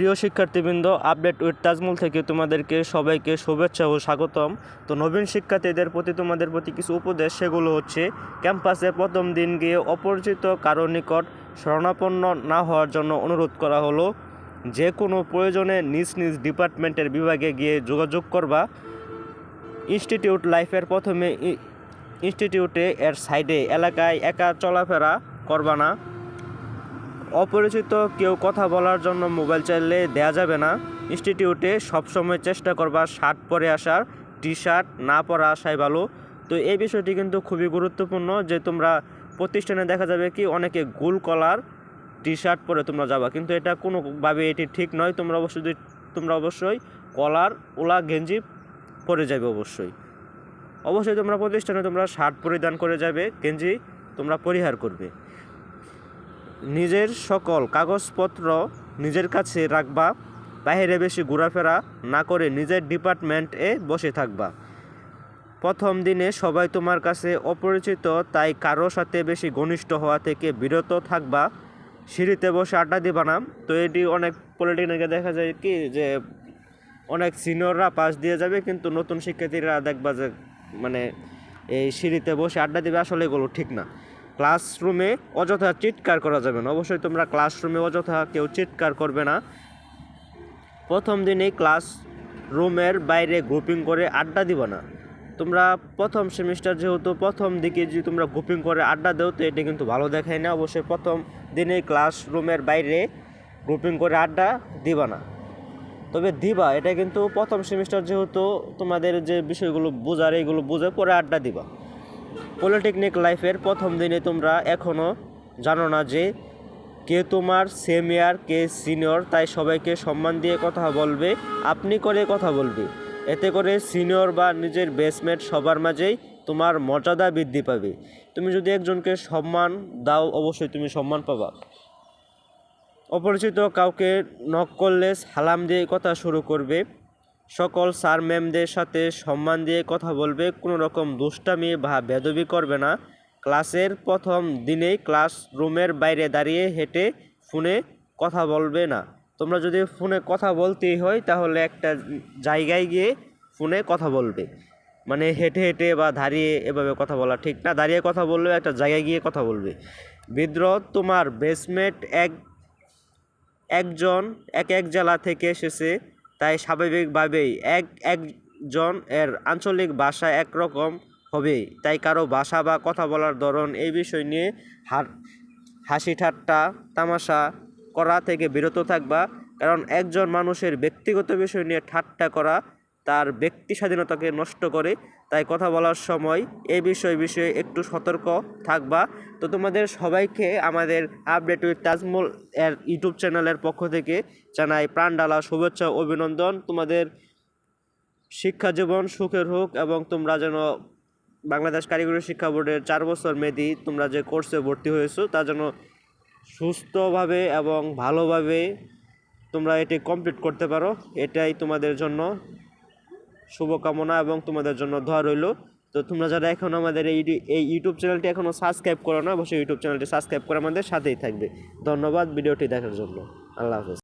প্রিয় শিক্ষার্থীবৃন্দ, update with Tajmul থেকে তোমাদেরকে সবাইকে শুভেচ্ছা ও স্বাগতম। তো নবীন শিক্ষার্থীদের প্রতি তোমাদের প্রতি কিছু উপদেশ, সেগুলো হচ্ছে ক্যাম্পাসে প্রথম দিন গিয়ে অপরিচিত কারো নিকট শরণাপন্ন না হওয়ার জন্য অনুরোধ করা হলো। যে কোনো প্রয়োজনে নিজ নিজ ডিপার্টমেন্টের বিভাগে গিয়ে যোগাযোগ করবা। ইনস্টিটিউট লাইফের প্রথমে ইনস্টিটিউটে এর সাইডে এলাকায় একা চলাফেরা করবা না। অপরিচিত কেউ কথা বলার জন্য মোবাইল চাইলে দেয়া যাবে না। ইনস্টিটিউটে সবসময় চেষ্টা করবা শার্ট পরে আসার, টি শার্ট না পরা আসাই ভালো। তো এই বিষয়টি কিন্তু খুবই গুরুত্বপূর্ণ, যে তোমরা প্রতিষ্ঠানে দেখা যাবে কি অনেকে গোল কলার টি শার্ট পরে তোমরা যাবা, কিন্তু এটা কোনোভাবে এটি ঠিক নয়। তোমরা অবশ্যই কলার ওলা গেঞ্জি পরে যাবে। অবশ্যই তোমরা প্রতিষ্ঠানে তোমরা শার্ট পরিধান করে যাবে, গেঞ্জি তোমরা পরিহার করবে। নিজের সকল কাগজপত্র নিজের কাছে রাখবা। বাইরে বেশি ঘোরাফেরা না করে নিজের ডিপার্টমেন্টে বসে থাকবা। প্রথম দিনে সবাই তোমার কাছে অপরিচিত, তাই কারো সাথে বেশি ঘনিষ্ঠ হওয়া থেকে বিরত থাকবা। সিঁড়িতে বসে আড্ডা দিবা না। তো এটি অনেক পলিটেকনিকে দেখা যায় কি, যে অনেক সিনিয়ররা পাশ দিয়ে যাবে, কিন্তু নতুন শিক্ষার্থীরা দেখবা যে এই সিঁড়িতে বসে আড্ডা দিবে। আসলে এগুলো ঠিক না। ক্লাসরুমে অযথা চিৎকার করা যাবে না। অবশ্যই তোমরা ক্লাসরুমে অযথা কেউ চিৎকার করবে না। প্রথম দিনেই ক্লাসরুমের বাইরে গ্রুপিং করে আড্ডা দিবা না। তোমরা প্রথম সেমিস্টার, যেহেতু প্রথম দিকে যদি তোমরা গ্রুপিং করে আড্ডা দাও, তো এটা কিন্তু ভালো দেখায় না। অবশ্যই প্রথম দিনেই ক্লাসরুমের বাইরে গ্রুপিং করে আড্ডা দিবা না। তবে দিবা, এটা কিন্তু প্রথম সেমিস্টার, যেহেতু তোমাদের যে বিষয়গুলো বোঝার এইগুলো বুঝে পরে আড্ডা দিবা। পলিটেকনিক লাইফের প্রথম দিনে তোমরা এখনও জানো না যে কে তোমার সিনিয়র কে সিনিয়র, তাই সবাইকে সম্মান দিয়ে কথা বলবে, আপনি করে কথা বলবে। এতে করে সিনিয়র বা নিজের বেসমেট সবার মাঝেই তোমার মর্যাদা বৃদ্ধি পাবে। তুমি যদি একজনকে সম্মান দাও, অবশ্যই তুমি সম্মান পাবা। অপরিচিত কাউকে নক করলে সালাম দিয়ে কথা শুরু করবে। সকল স্যার ম্যামদের সাথে সম্মান দিয়ে কথা বলবে। কোনো রকম দুষ্টামি বা বেদবি করবে না। ক্লাসের প্রথম দিনেই ক্লাসরুমের বাইরে দাঁড়িয়ে হেঁটে ফোনে কথা বলবে না। তোমরা যদি ফোনে কথা বলতেই হয়, তাহলে একটা জায়গায় গিয়ে ফোনে কথা বলবে। হেঁটে হেঁটে বা দাঁড়িয়ে এভাবে কথা বলা ঠিক না। দাঁড়িয়ে কথা বললেও একটা জায়গায় গিয়ে কথা বলবে। বিদ্রোহ, তোমার বেসমেট একজন এক জেলা থেকে এসেছে, তাই স্বাভাবিকভাবেই একজন এর আঞ্চলিক ভাষা একরকম হবে। তাই কারো ভাষা বা কথা বলার ধরন এই বিষয় নিয়ে হাসি ঠাট্টা তামাশা করা থেকে বিরত থাকবা। কারণ একজন মানুষের ব্যক্তিগত বিষয় নিয়ে ঠাট্টা করা তার ব্যক্তি স্বাধীনতাকে নষ্ট করে। তাই কথা বলার সময় এই বিষয়ে একটু সতর্ক থাকবা। তো তোমাদের সবাইকে আমাদের আপডেট উইথ তাজমুল এর ইউটিউব চ্যানেলের পক্ষ থেকে জানাই প্রাণঢালা শুভেচ্ছা ও অভিনন্দন। তোমাদের শিক্ষা জীবন সুখের হোক, এবং তোমরা যেন বাংলাদেশ কারিগরি শিক্ষা বোর্ডের 4 বছর মেয়াদী তোমরা যে কোর্সে ভর্তি হয়েছো, তা যেন সুস্থভাবে এবং ভালোভাবে তোমরা এটি কমপ্লিট করতে পারো। এটাই তোমাদের জন্য শুভকামনা এবং তোমাদের জন্য দোয়া রইল। তো তোমরা যারা এখন আমাদের এই ইউটিউব চ্যানেলটি এখনও সাবস্ক্রাইব করো না, অবশ্যই ইউটিউব চ্যানেলটি সাবস্ক্রাইব করে আমাদের সাথেই থাকবে। ধন্যবাদ ভিডিওটি দেখার জন্য। আল্লাহ হাফেজ।